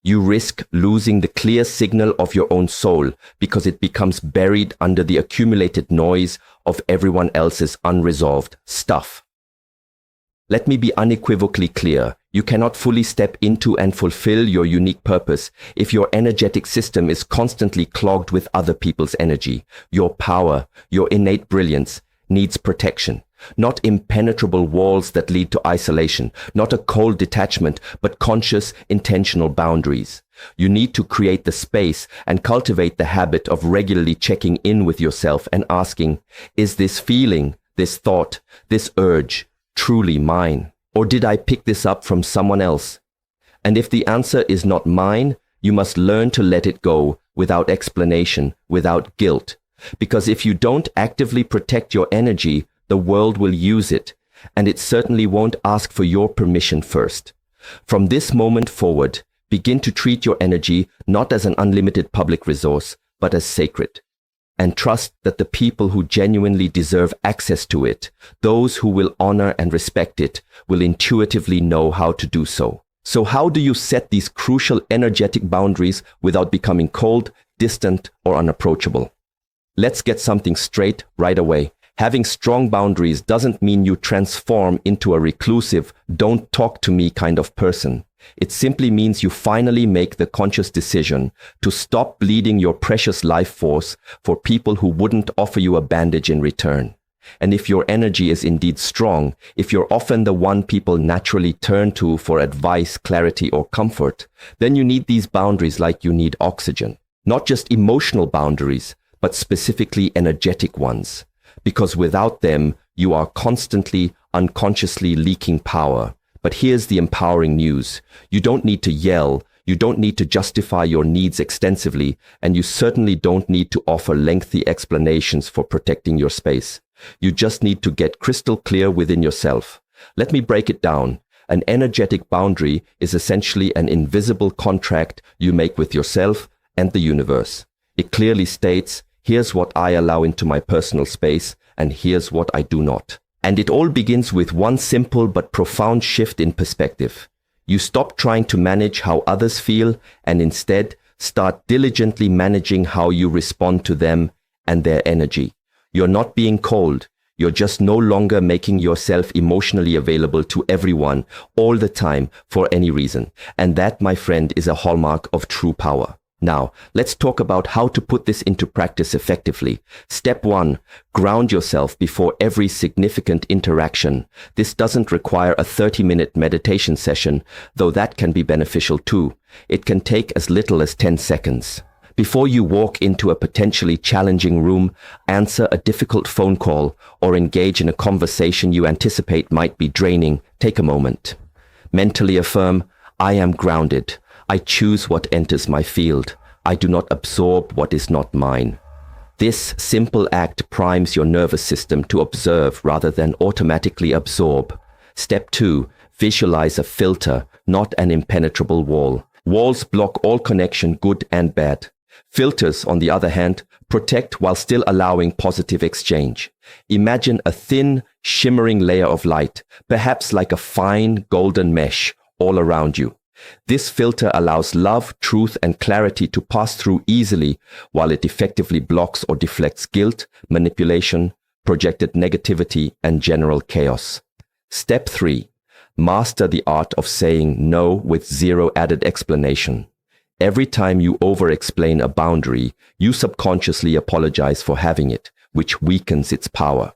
A: You risk losing the clear signal of your own soul because it becomes buried under the accumulated noise of everyone else's unresolved stuff. Let me be unequivocally clear. You cannot fully step into and fulfill your unique purpose if your energetic system is constantly clogged with other people's energy. Your power, your innate brilliance, needs protection. Not impenetrable walls that lead to isolation, not a cold detachment, but conscious, intentional boundaries. You need to create the space and cultivate the habit of regularly checking in with yourself and asking, is this feeling, this thought, this urge truly mine? Or did I pick this up from someone else? And if the answer is not mine, you must learn to let it go without explanation, without guilt. Because if you don't actively protect your energy, the world will use it, and it certainly won't ask for your permission first. From this moment forward, begin to treat your energy not as an unlimited public resource, but as sacred. And trust that the people who genuinely deserve access to it, those who will honor and respect it, will intuitively know how to do so. So how do you set these crucial energetic boundaries without becoming cold, distant, or unapproachable? Let's get something straight right away. Having strong boundaries doesn't mean you transform into a reclusive, don't talk to me kind of person. It simply means you finally make the conscious decision to stop bleeding your precious life force for people who wouldn't offer you a bandage in return. And if your energy is indeed strong, if you're often the one people naturally turn to for advice, clarity, or comfort, then you need these boundaries like you need oxygen. Not just emotional boundaries, but specifically energetic ones. Because without them, you are constantly, unconsciously leaking power. But here's the empowering news. You don't need to yell, you don't need to justify your needs extensively, and you certainly don't need to offer lengthy explanations for protecting your space. You just need to get crystal clear within yourself. Let me break it down. An energetic boundary is essentially an invisible contract you make with yourself and the universe. It clearly states, here's what I allow into my personal space, and here's what I do not. And it all begins with one simple but profound shift in perspective. You stop trying to manage how others feel and instead start diligently managing how you respond to them and their energy. You're not being cold. You're just no longer making yourself emotionally available to everyone all the time for any reason. And that, my friend, is a hallmark of true power. Now, let's talk about how to put this into practice effectively. Step 1, ground yourself before every significant interaction. This doesn't require a 30-minute meditation session, though that can be beneficial too. It can take as little as 10 seconds. Before you walk into a potentially challenging room, answer a difficult phone call, or engage in a conversation you anticipate might be draining, take a moment. Mentally affirm, I am grounded. I choose what enters my field. I do not absorb what is not mine. This simple act primes your nervous system to observe rather than automatically absorb. Step 2, visualize a filter, not an impenetrable wall. Walls block all connection, good and bad. Filters, on the other hand, protect while still allowing positive exchange. Imagine a thin, shimmering layer of light, perhaps like a fine golden mesh, all around you. This filter allows love, truth, and clarity to pass through easily, while it effectively blocks or deflects guilt, manipulation, projected negativity, and general chaos. Step 3. Master the art of saying no with zero added explanation. Every time you over-explain a boundary, you subconsciously apologize for having it, which weakens its power.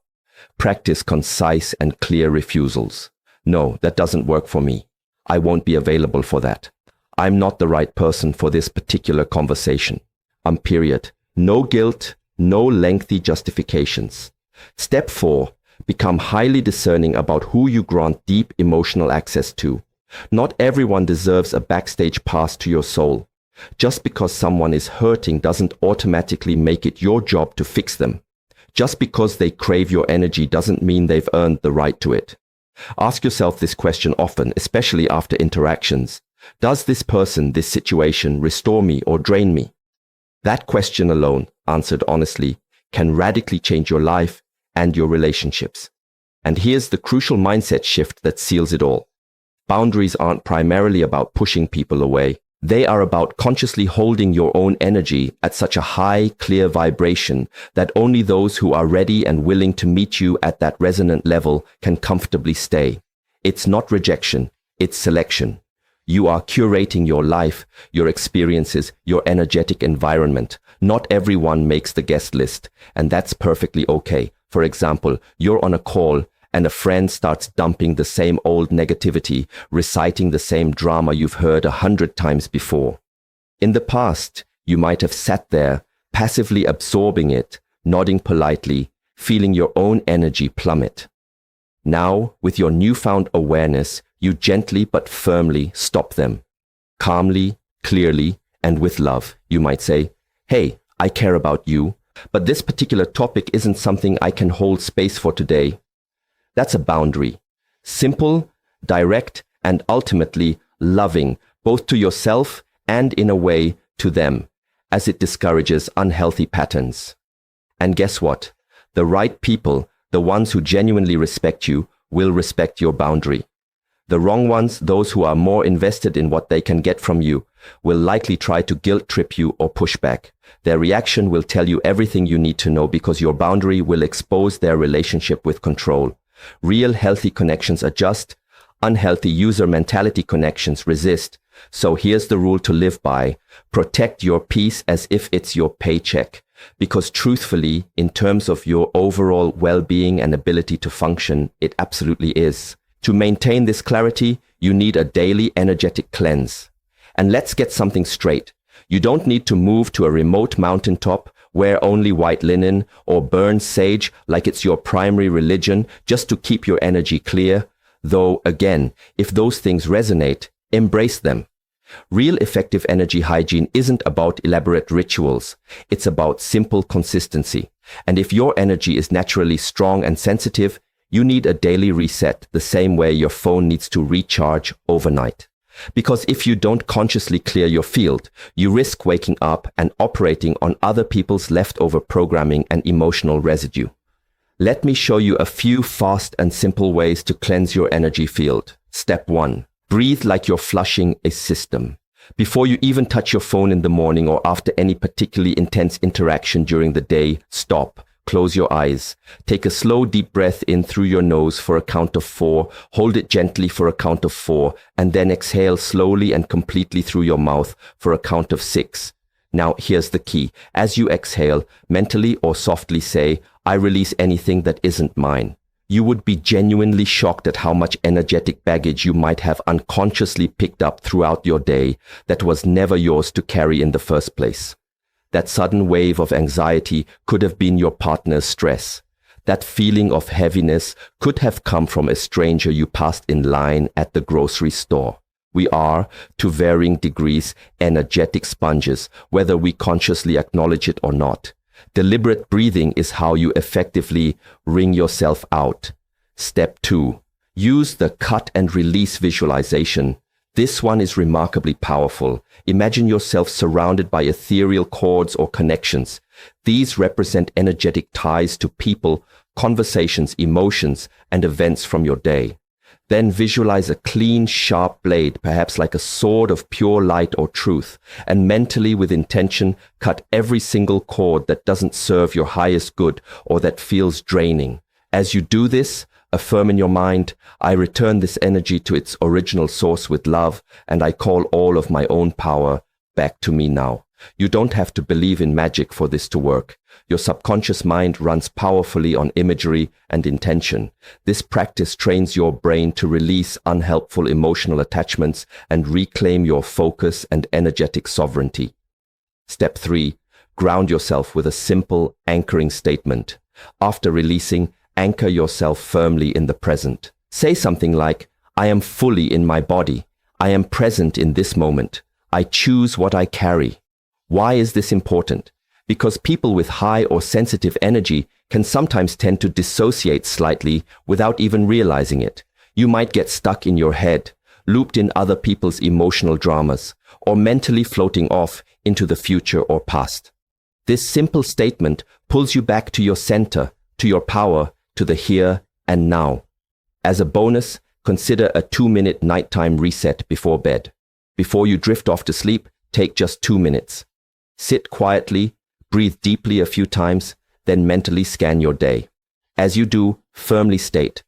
A: Practice concise and clear refusals. No, that doesn't work for me. I won't be available for that. I'm not the right person for this particular conversation. Period. No guilt, no lengthy justifications. Step 4. Become highly discerning about who you grant deep emotional access to. Not everyone deserves a backstage pass to your soul. Just because someone is hurting doesn't automatically make it your job to fix them. Just because they crave your energy doesn't mean they've earned the right to it. Ask yourself this question often, especially after interactions. Does this person, this situation, restore me or drain me? That question alone, answered honestly, can radically change your life and your relationships. And here's the crucial mindset shift that seals it all. Boundaries aren't primarily about pushing people away. They are about consciously holding your own energy at such a high, clear vibration that only those who are ready and willing to meet you at that resonant level can comfortably stay. It's not rejection, it's selection. You are curating your life, your experiences, your energetic environment. Not everyone makes the guest list, and that's perfectly okay. For example, you're on a call and a friend starts dumping the same old negativity, reciting the same drama you've heard 100 times before. In the past, you might have sat there, passively absorbing it, nodding politely, feeling your own energy plummet. Now, with your newfound awareness, you gently but firmly stop them. Calmly, clearly, and with love, you might say, "Hey, I care about you, but this particular topic isn't something I can hold space for today." That's a boundary. Simple, direct, and ultimately loving, both to yourself and in a way to them, as it discourages unhealthy patterns. And guess what? The right people, the ones who genuinely respect you, will respect your boundary. The wrong ones, those who are more invested in what they can get from you, will likely try to guilt trip you or push back. Their reaction will tell you everything you need to know because your boundary will expose their relationship with control. Real healthy connections adjust, unhealthy user mentality connections resist. So here's the rule to live by. Protect your peace as if it's your paycheck. Because truthfully, in terms of your overall well-being and ability to function, it absolutely is. To maintain this clarity, you need a daily energetic cleanse. And let's get something straight. You don't need to move to a remote mountaintop, wear only white linen, or burn sage like it's your primary religion just to keep your energy clear. Though, again, if those things resonate, embrace them. Real effective energy hygiene isn't about elaborate rituals. It's about simple consistency. And if your energy is naturally strong and sensitive, you need a daily reset the same way your phone needs to recharge overnight. Because if you don't consciously clear your field, you risk waking up and operating on other people's leftover programming and emotional residue. Let me show you a few fast and simple ways to cleanse your energy field. Step 1. Breathe like you're flushing a system. Before you even touch your phone in the morning or after any particularly intense interaction during the day, stop. Close your eyes. Take a slow, deep breath in through your nose for a count of 4. Hold it gently for a count of 4. And then exhale slowly and completely through your mouth for a count of 6. Now, here's the key. As you exhale, mentally or softly say, "I release anything that isn't mine." You would be genuinely shocked at how much energetic baggage you might have unconsciously picked up throughout your day that was never yours to carry in the first place. That sudden wave of anxiety could have been your partner's stress. That feeling of heaviness could have come from a stranger you passed in line at the grocery store. We are, to varying degrees, energetic sponges, whether we consciously acknowledge it or not. Deliberate breathing is how you effectively wring yourself out. Step 2. Use the cut and release visualization. This one is remarkably powerful. Imagine yourself surrounded by ethereal cords or connections. These represent energetic ties to people, conversations, emotions, and events from your day. Then visualize a clean, sharp blade, perhaps like a sword of pure light or truth, and mentally, with intention, cut every single cord that doesn't serve your highest good or that feels draining. As you do this, affirm in your mind, "I return this energy to its original source with love, and I call all of my own power back to me now." You don't have to believe in magic for this to work. Your subconscious mind runs powerfully on imagery and intention. This practice trains your brain to release unhelpful emotional attachments and reclaim your focus and energetic sovereignty. Step 3. Ground yourself with a simple anchoring statement. After releasing, anchor yourself firmly in the present. Say something like, "I am fully in my body. I am present in this moment. I choose what I carry." Why is this important? Because people with high or sensitive energy can sometimes tend to dissociate slightly without even realizing it. You might get stuck in your head, looped in other people's emotional dramas, or mentally floating off into the future or past. This simple statement pulls you back to your center, to your power, to the here and now. As a bonus, consider a 2-minute nighttime reset before bed. Before you drift off to sleep, take just 2 minutes. Sit quietly, breathe deeply a few times, then mentally scan your day. As you do, firmly state,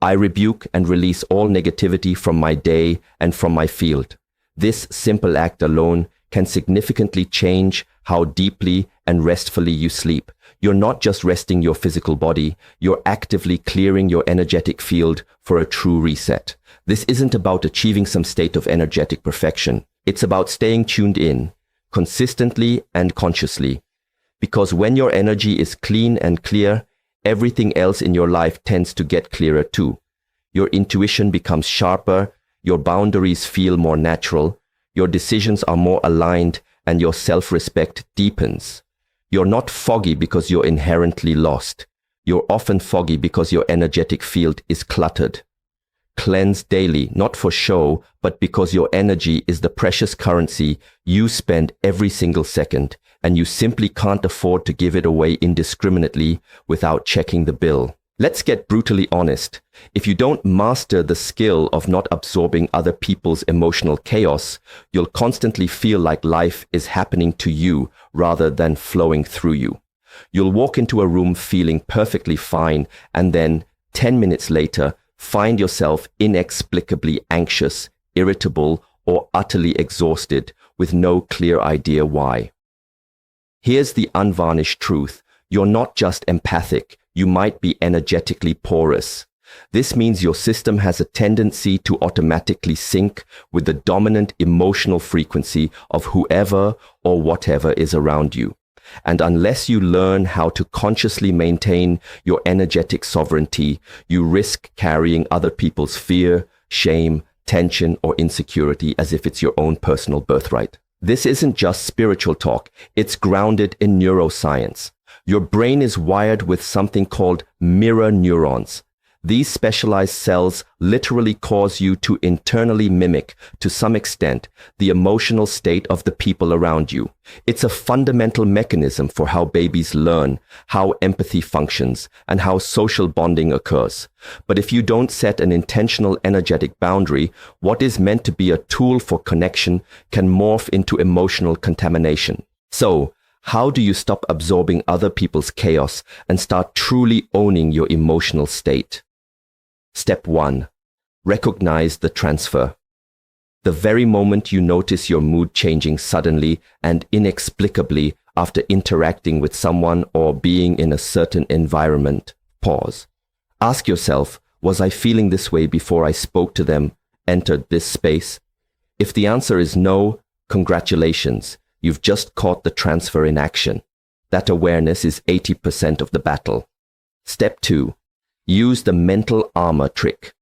A: I rebuke and release all negativity from my day and from my field. This simple act alone can significantly change how deeply and restfully you sleep. You're not just resting your physical body, you're actively clearing your energetic field for a true reset. This isn't about achieving some state of energetic perfection. It's about staying tuned in, consistently and consciously. Because when your energy is clean and clear, everything else in your life tends to get clearer too. Your intuition becomes sharper, your boundaries feel more natural, your decisions are more aligned, and your self-respect deepens. You're not foggy because you're inherently lost. You're often foggy because your energetic field is cluttered. Cleanse daily, not for show, but because your energy is the precious currency you spend every single second, and you simply can't afford to give it away indiscriminately without checking the bill. Let's get brutally honest. If you don't master the skill of not absorbing other people's emotional chaos, you'll constantly feel like life is happening to you rather than flowing through you. You'll walk into a room feeling perfectly fine, and then 10 minutes later, find yourself inexplicably anxious, irritable, or utterly exhausted with no clear idea why. Here's the unvarnished truth. You're not just empathic, you might be energetically porous. This means your system has a tendency to automatically sync with the dominant emotional frequency of whoever or whatever is around you. And unless you learn how to consciously maintain your energetic sovereignty, you risk carrying other people's fear, shame, tension, or insecurity as if it's your own personal birthright. This isn't just spiritual talk, it's grounded in neuroscience. Your brain is wired with something called mirror neurons. These specialized cells literally cause you to internally mimic, to some extent, the emotional state of the people around you. It's a fundamental mechanism for how babies learn, how empathy functions, and how social bonding occurs. But if you don't set an intentional energetic boundary, what is meant to be a tool for connection can morph into emotional contamination. So, how do you stop absorbing other people's chaos and start truly owning your emotional state? Step 1. Recognize the transfer. The very moment you notice your mood changing suddenly and inexplicably after interacting with someone or being in a certain environment, pause. Ask yourself, was I feeling this way before I spoke to them, entered this space? If the answer is no, congratulations. You've just caught the transfer in action. That awareness is 80% of the battle. Step 2. Use the mental armor trick.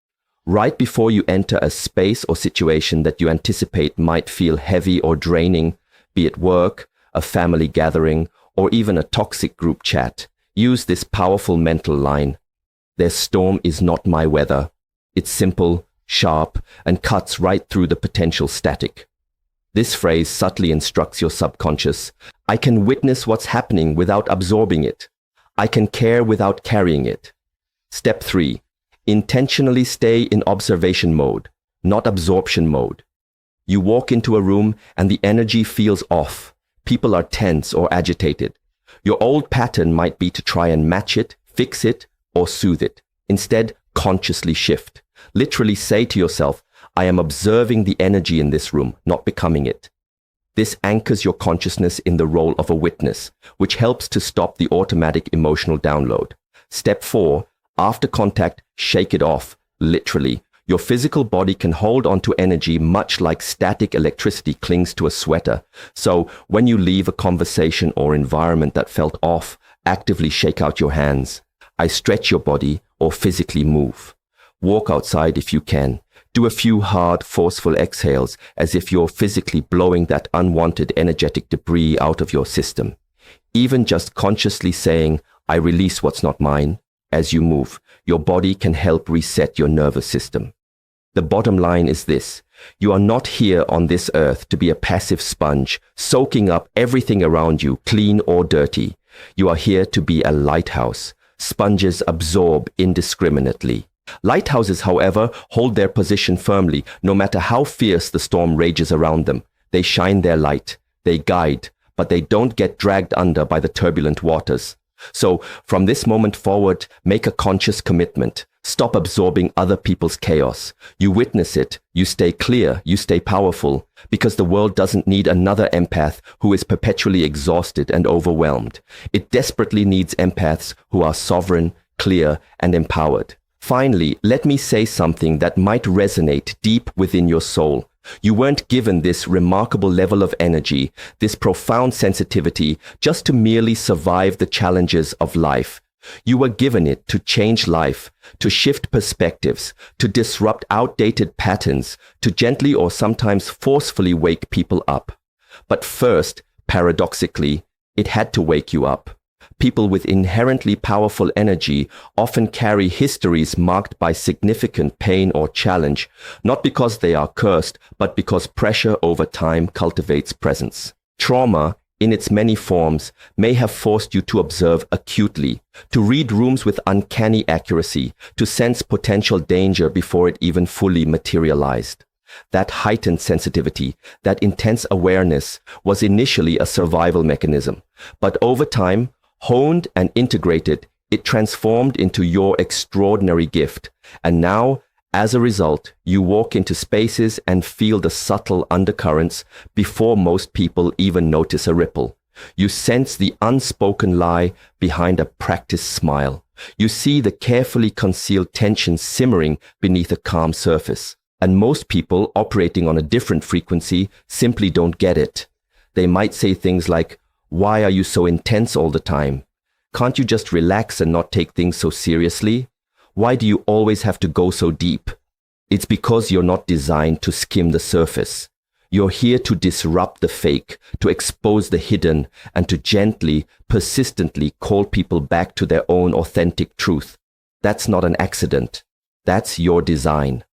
A: Right before you enter a space or situation that you anticipate might feel heavy or draining, be it work, a family gathering, or even a toxic group chat, use this powerful mental line. Their storm is not my weather. It's simple, sharp, and cuts right through the potential static. This phrase subtly instructs your subconscious. I can witness what's happening without absorbing it. I can care without carrying it. Step 3. Intentionally stay in observation mode, not absorption mode. You walk into a room and the energy feels off. People are tense or agitated. Your old pattern might be to try and match it, fix it, or soothe it. Instead, consciously shift. Literally say to yourself, I am observing the energy in this room, not becoming it. This anchors your consciousness in the role of a witness, which helps to stop the automatic emotional download. Step 4. After contact, shake it off, literally. Your physical body can hold onto energy much like static electricity clings to a sweater. So, when you leave a conversation or environment that felt off, actively shake out your hands. I stretch your body or physically move. Walk outside if you can. Do a few hard, forceful exhales as if you're physically blowing that unwanted energetic debris out of your system. Even just consciously saying, I release what's not mine, as you move, your body can help reset your nervous system. The bottom line is this. You are not here on this earth to be a passive sponge, soaking up everything around you, clean or dirty. You are here to be a lighthouse. Sponges absorb indiscriminately. Lighthouses, however, hold their position firmly, no matter how fierce the storm rages around them. They shine their light. They guide, but they don't get dragged under by the turbulent waters. So, from this moment forward, make a conscious commitment. Stop absorbing other people's chaos. You witness it, you stay clear, you stay powerful, because the world doesn't need another empath who is perpetually exhausted and overwhelmed. It desperately needs empaths who are sovereign, clear, and empowered. Finally, let me say something that might resonate deep within your soul. You weren't given this remarkable level of energy, this profound sensitivity, just to merely survive the challenges of life. You were given it to change life, to shift perspectives, to disrupt outdated patterns, to gently or sometimes forcefully wake people up. But first, paradoxically, it had to wake you up. People with inherently powerful energy often carry histories marked by significant pain or challenge, not because they are cursed, but because pressure over time cultivates presence. Trauma, in its many forms, may have forced you to observe acutely, to read rooms with uncanny accuracy, to sense potential danger before it even fully materialized. That heightened sensitivity, that intense awareness, was initially a survival mechanism, but over time, honed and integrated, it transformed into your extraordinary gift. And now, as a result, you walk into spaces and feel the subtle undercurrents before most people even notice a ripple. You sense the unspoken lie behind a practiced smile. You see the carefully concealed tension simmering beneath a calm surface. And most people operating on a different frequency simply don't get it. They might say things like, "Why are you so intense all the time? Can't you just relax and not take things so seriously? Why do you always have to go so deep?" It's because you're not designed to skim the surface. You're here to disrupt the fake, to expose the hidden, and to gently, persistently call people back to their own authentic truth. That's not an accident. That's your design.